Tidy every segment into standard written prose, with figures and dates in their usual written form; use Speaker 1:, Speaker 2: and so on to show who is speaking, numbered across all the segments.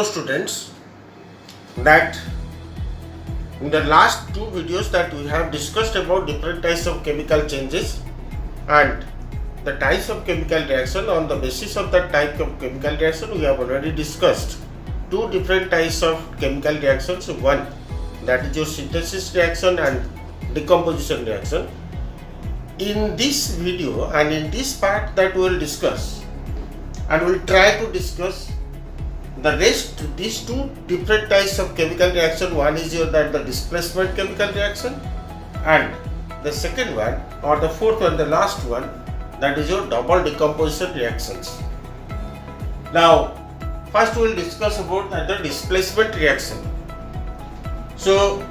Speaker 1: know students that in the last two videos that we have discussed about different types of chemical changes and the types of chemical reaction. On the basis of that type of chemical reaction, we have already discussed two different types of chemical reactions. One, that is your synthesis reaction and decomposition reaction. In this video and in this part that we will discuss, and we will try to discuss the rest, these two different types of chemical reaction. One is your that the displacement chemical reaction, and the second one or the fourth one, the last one, that is your double decomposition reactions. Now first we will discuss about the displacement reaction. So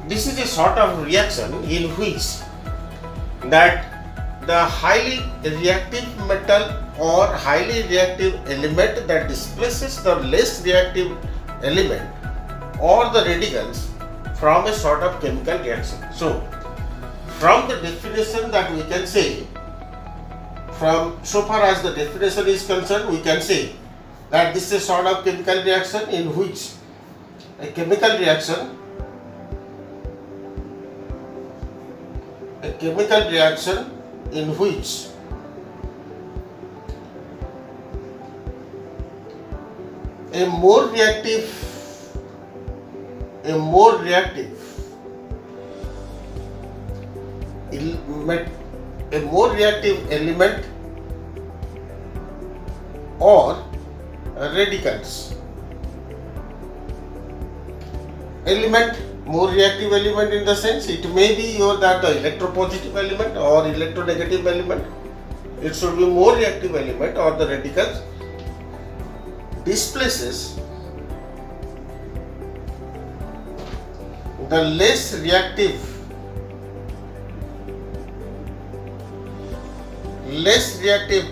Speaker 1: this is a sort of reaction in which that the highly reactive metal or highly reactive element that displaces the less reactive element or the radicals from a sort of chemical reaction. So from the definition that we can say, from so far as the definition is concerned, we can say that this is a sort of chemical reaction in which a chemical reaction in which a more reactive element or radicals more reactive element in the sense it may be your that the electropositive element or electronegative element. It should be more reactive element or the radicals displaces the less reactive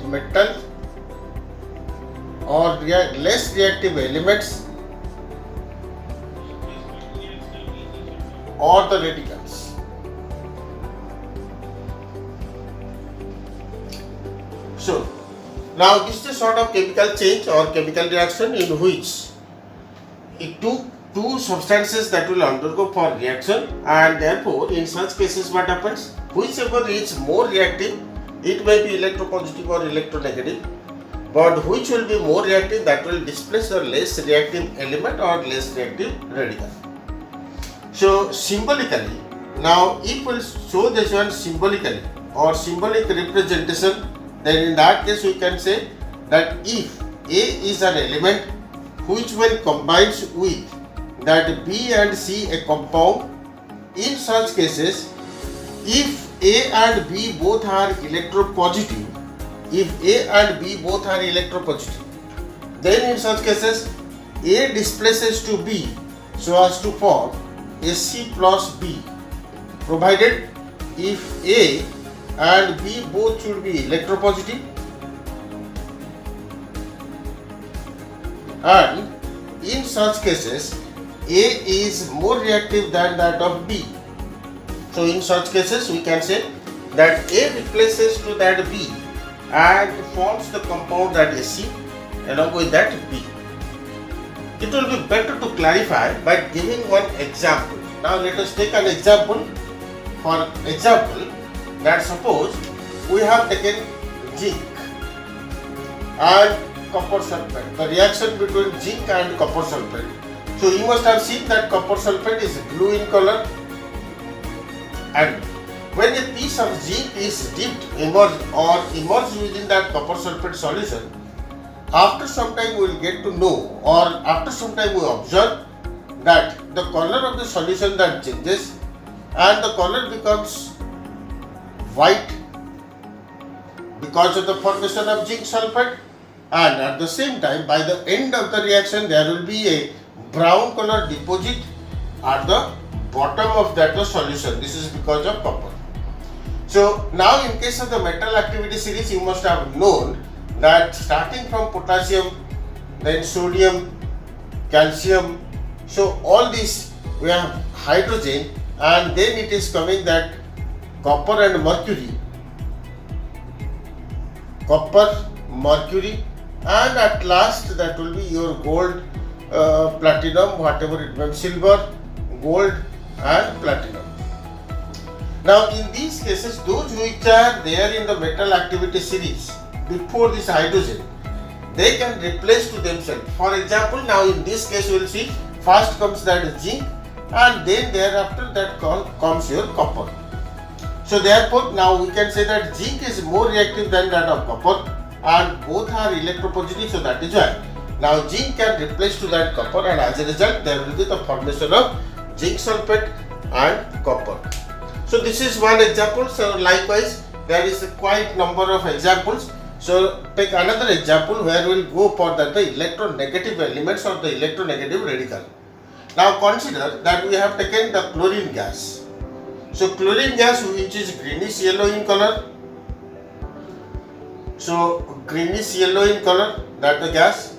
Speaker 1: metal or less reactive elements or the radicals. So now this is a sort of chemical change or chemical reaction in which two substances that will undergo for reaction, and therefore in such cases what happens, whichever is more reactive, it may be electropositive or electronegative, but which will be more reactive, that will displace the less reactive element or less reactive radical. So symbolically, now if we will show this one symbolically or symbolic representation, then in that case we can say that if A is an element which when combines with that B and C a compound, in such cases if A and B both are electropositive, then in such cases A displaces to B so as to form a C plus B, provided if A and B both should be electropositive and in such cases A is more reactive than that of B. So in such cases we can say that A replaces to that B and forms the compound that is C along with that B. It will be better to clarify by giving one example. Now let us take an example. For example, that suppose we have taken zinc and copper sulfate, the reaction between zinc and copper sulfate. So you must have seen that copper sulfate is blue in color, and when a piece of zinc is immersed within that copper sulfate solution, after some time we will get to know, or after some time we observe that the color of the solution that changes and the color becomes white because of the formation of zinc sulfate, and at the same time by the end of the reaction there will be a brown color deposit at the bottom of that solution. This is because of copper. So now in case of the metal activity series, you must have known that starting from potassium, then sodium, calcium, so all these we have hydrogen, and then it is coming that copper and mercury, and at last that will be your gold platinum, whatever it may be, silver, gold and platinum. Now in these cases, those which are there in the metal activity series before this hydrogen, they can replace to themselves. For example, now in this case we will see first comes that zinc and then thereafter that comes your copper. So therefore now we can say that zinc is more reactive than that of copper and both are electropositive, so that is why now zinc can replace to that copper and as a result there will be the formation of zinc sulfate and copper. So this is one example. So likewise there is a quite number of examples. So take another example where we will go for that the electronegative elements or the electronegative radical. Now consider that we have taken the chlorine gas. So chlorine gas which is greenish yellow in color. So greenish yellow in color, that the gas.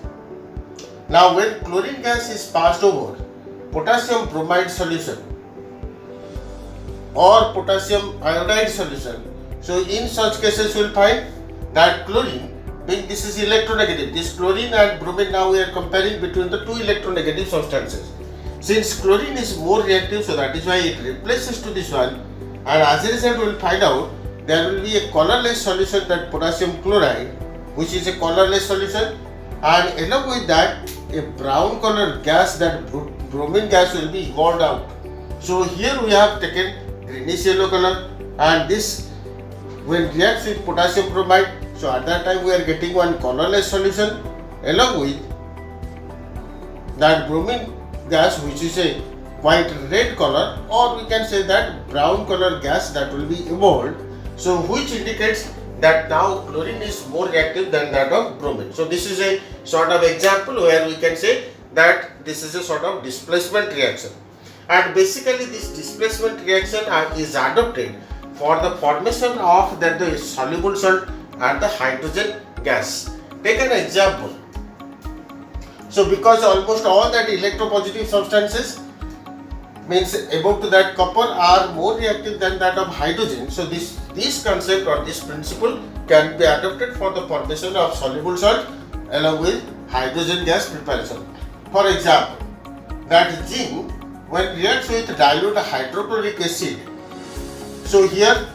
Speaker 1: Now when chlorine gas is passed over potassium bromide solution or potassium iodide solution, so in such cases we will find that chlorine, being this is electronegative, this chlorine and bromine, now we are comparing between the two electronegative substances. Since chlorine is more reactive, so that is why it replaces to this one, and as a result we will find out there will be a colorless solution, that potassium chloride, which is a colorless solution, and along with that a brown color gas, that bromine gas, will be evolved out. So here we have taken greenish yellow color and this when reacts with potassium bromide, so at that time we are getting one colorless solution along with that bromine gas which is a quite red color, or we can say that brown color gas that will be evolved, so which indicates that now chlorine is more reactive than that of bromine. So this is a sort of example where we can say that this is a sort of displacement reaction, and basically this displacement reaction is adopted for the formation of that the soluble salt and the hydrogen gas. Take an example. So because almost all that electropositive substances means about to that copper are more reactive than that of hydrogen, so this concept or this principle can be adopted for the formation of soluble salt along with hydrogen gas preparation. For example, that zinc when reacts with dilute hydrochloric acid, so here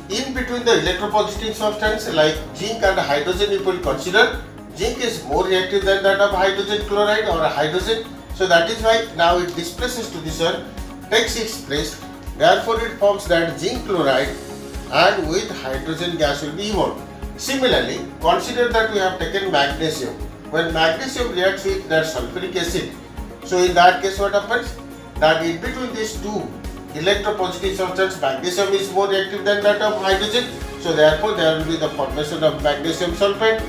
Speaker 1: in between the electropositive substance like zinc and hydrogen, if we consider, zinc is more reactive than that of hydrogen chloride or hydrogen, so that is why now it displaces to this one, takes its place, therefore it forms that zinc chloride and with hydrogen gas will be evolved. Similarly, consider that we have taken magnesium. When magnesium reacts with that sulfuric acid, so in that case what happens, that in between these two electropositive substance, magnesium is more reactive than that of hydrogen, so therefore there will be the formation of magnesium sulfate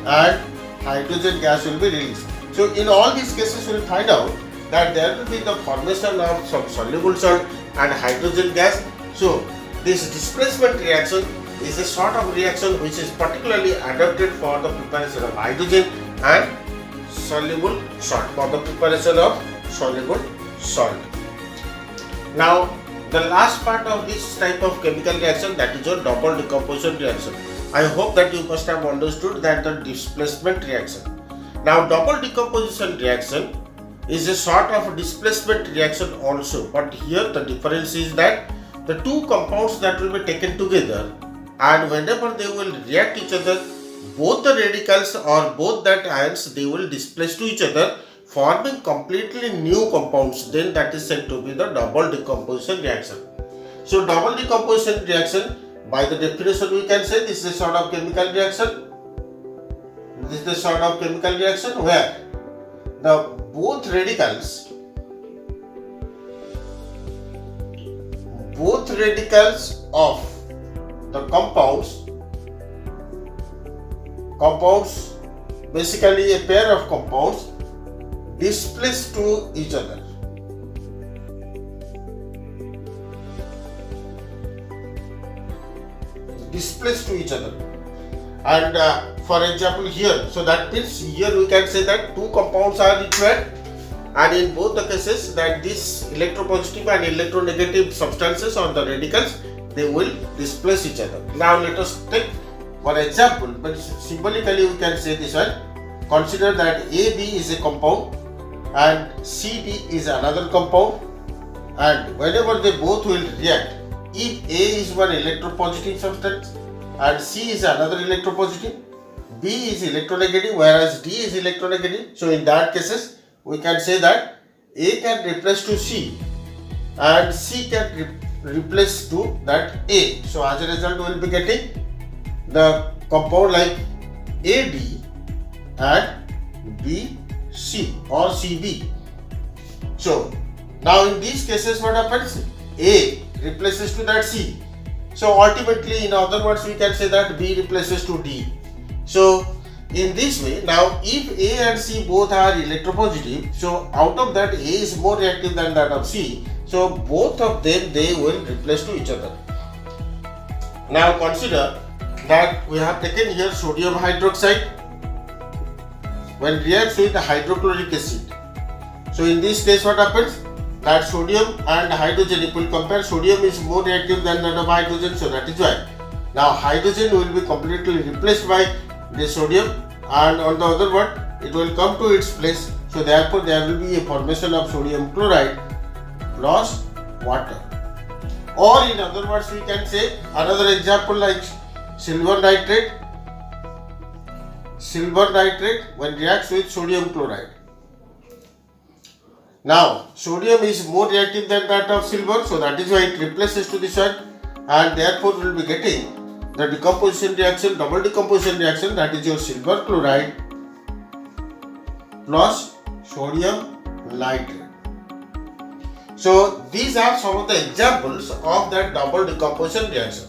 Speaker 1: and hydrogen gas will be released. So in all these cases we will find out that there will be the formation of some soluble salt and hydrogen gas. So this displacement reaction is a sort of reaction which is particularly adapted for the preparation of hydrogen and soluble salt, for the preparation of soluble salt. Now the last part of this type of chemical reaction, that is your double decomposition reaction. I hope that you must have understood that the displacement reaction. Now double decomposition reaction is a sort of displacement reaction also, but here the difference is that the two compounds that will be taken together, and whenever they will react each other, both the radicals or both that ions, they will displace to each other, forming completely new compounds. Then that is said to be the double decomposition reaction. So double decomposition reaction, by the definition we can say this is a sort of chemical reaction. This is the sort of chemical reaction where the both radicals of the compounds, basically a pair of compounds, displace to each other. And for example here, so that means here we can say that two compounds are required, and in both the cases that these electropositive and electronegative substances or the radicals, they will displace each other. Now let us take one example, but symbolically we can say this one. Consider that AB is a compound and Cd is another compound, and whenever they both will react, if A is one electropositive substance and C is another electropositive, B is electronegative whereas D is electronegative, so in that cases we can say that A can replace to C and C can replace to that A. So as a result we will be getting the compound like AD and BC or CB. So now in these cases what happens? A replaces to that C. So ultimately, in other words, we can say that B replaces to D. So in this way, now if A and C both are electropositive, so out of that A is more reactive than that of C. So both of them, they will replace to each other. Now consider that we have taken here sodium hydroxide when reacts with hydrochloric acid. So in this case what happens? That sodium and hydrogen, if we compare, sodium is more reactive than that of hydrogen, so that is why. Now hydrogen will be completely replaced by the sodium, and on the other word, it will come to its place. So therefore there will be a formation of sodium chloride plus water. Or in other words, we can say another example like silver nitrate. Silver nitrate when reacts with sodium chloride. Now, sodium is more reactive than that of silver, so that is why it replaces to this one, and therefore we will be getting the decomposition reaction, double decomposition reaction, that is your silver chloride plus sodium nitrate. So these are some of the examples of that double decomposition reaction.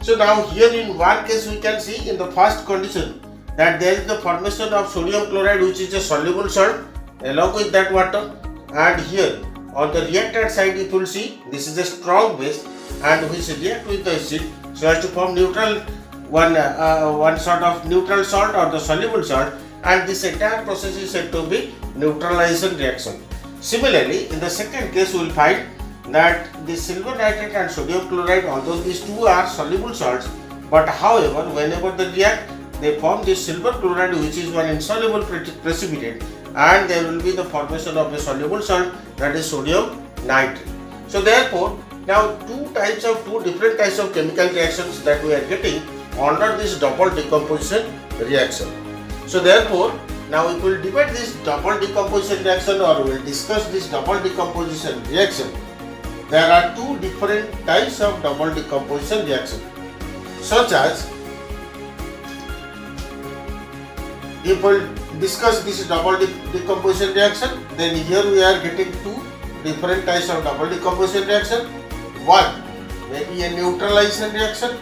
Speaker 1: So now here in one case we can see in the first condition that there is the formation of sodium chloride, which is a soluble salt along with that water. And here on the reactant side, if you will see, this is a strong base and which react with the acid so as to form neutral one sort of neutral salt or the soluble salt, and this entire process is said to be neutralization reaction. Similarly, in the second case, we will find that the silver nitrate and sodium chloride, although these two are soluble salts, but however, whenever they react, they form this silver chloride, which is one insoluble precipitate, and there will be the formation of a soluble salt, that is sodium nitrate. So therefore, now two different types of chemical reactions that we are getting under this double decomposition reaction. So therefore, now we will divide this double decomposition reaction, or we will discuss this double decomposition reaction. There are two different types of double decomposition reaction, such as if we discuss this double decomposition reaction, then here we are getting two different types of double decomposition reaction. One may be a neutralization reaction,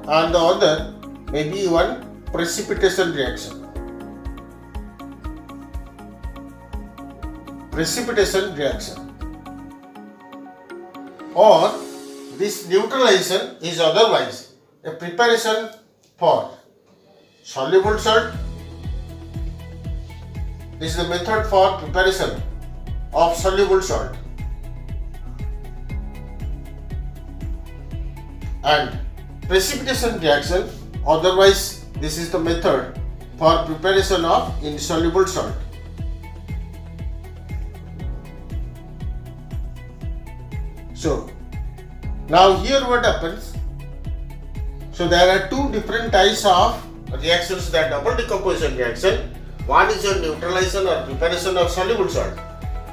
Speaker 1: and the other may be one precipitation reaction. Or this neutralization is otherwise a preparation for soluble salt. This is the method for preparation of soluble salt. And precipitation reaction, otherwise this is the method for preparation of insoluble salt. So now here what happens? So there are two different types of reactions, that double decomposition reaction. One is a neutralization or preparation of soluble salt,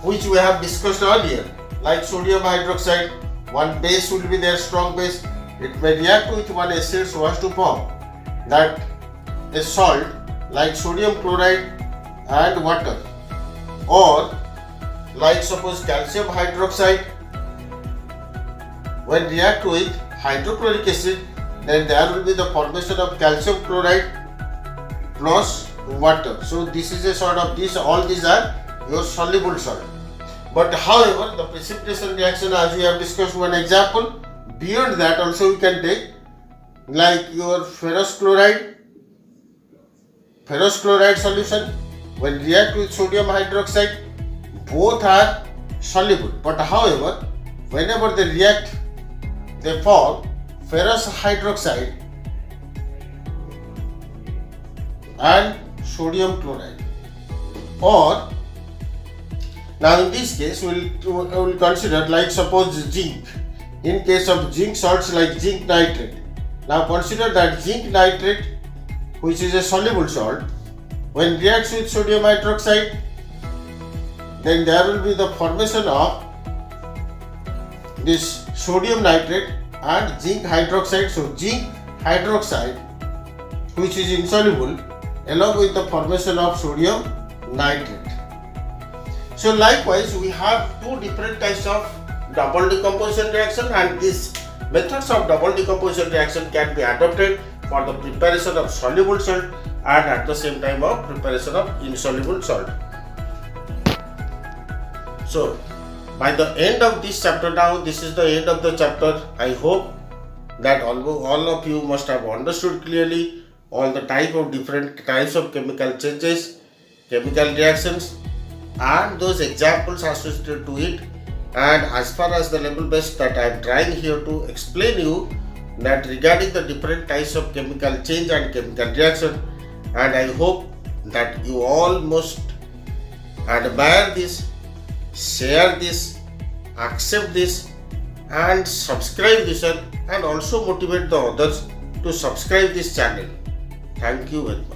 Speaker 1: which we have discussed earlier, like sodium hydroxide. One base will be there, strong base. It may react with one acid so as to form that a salt like sodium chloride and water, or like suppose calcium hydroxide when react with hydrochloric acid, then there will be the formation of calcium chloride plus water. So this is a sort of all these are your soluble salt. But however, the precipitation reaction, as we have discussed one example, beyond that also we can take like your ferrous chloride solution when react with sodium hydroxide, both are soluble, but however whenever they react, they form ferrous hydroxide and sodium chloride. Or now in this case we will consider, like suppose zinc. In case of zinc salts like zinc nitrate. Now consider that zinc nitrate, which is a soluble salt, when reacts with sodium hydroxide, then there will be the formation of this sodium nitrate and zinc hydroxide. So zinc hydroxide, which is insoluble, along with the formation of sodium nitrate. So likewise we have two different types of double decomposition reaction, and these methods of double decomposition reaction can be adopted for the preparation of soluble salt and at the same time of preparation of insoluble salt. So by the end of this chapter, now this is the end of the chapter, I hope that all of you must have understood clearly all the different types of chemical changes, chemical reactions, and those examples associated to it. And as far as the level best that I am trying here to explain you that regarding the different types of chemical change and chemical reaction, and I hope that you all must admire this, share this, accept this, and subscribe this, and also motivate the others to subscribe this channel. Thank you very much.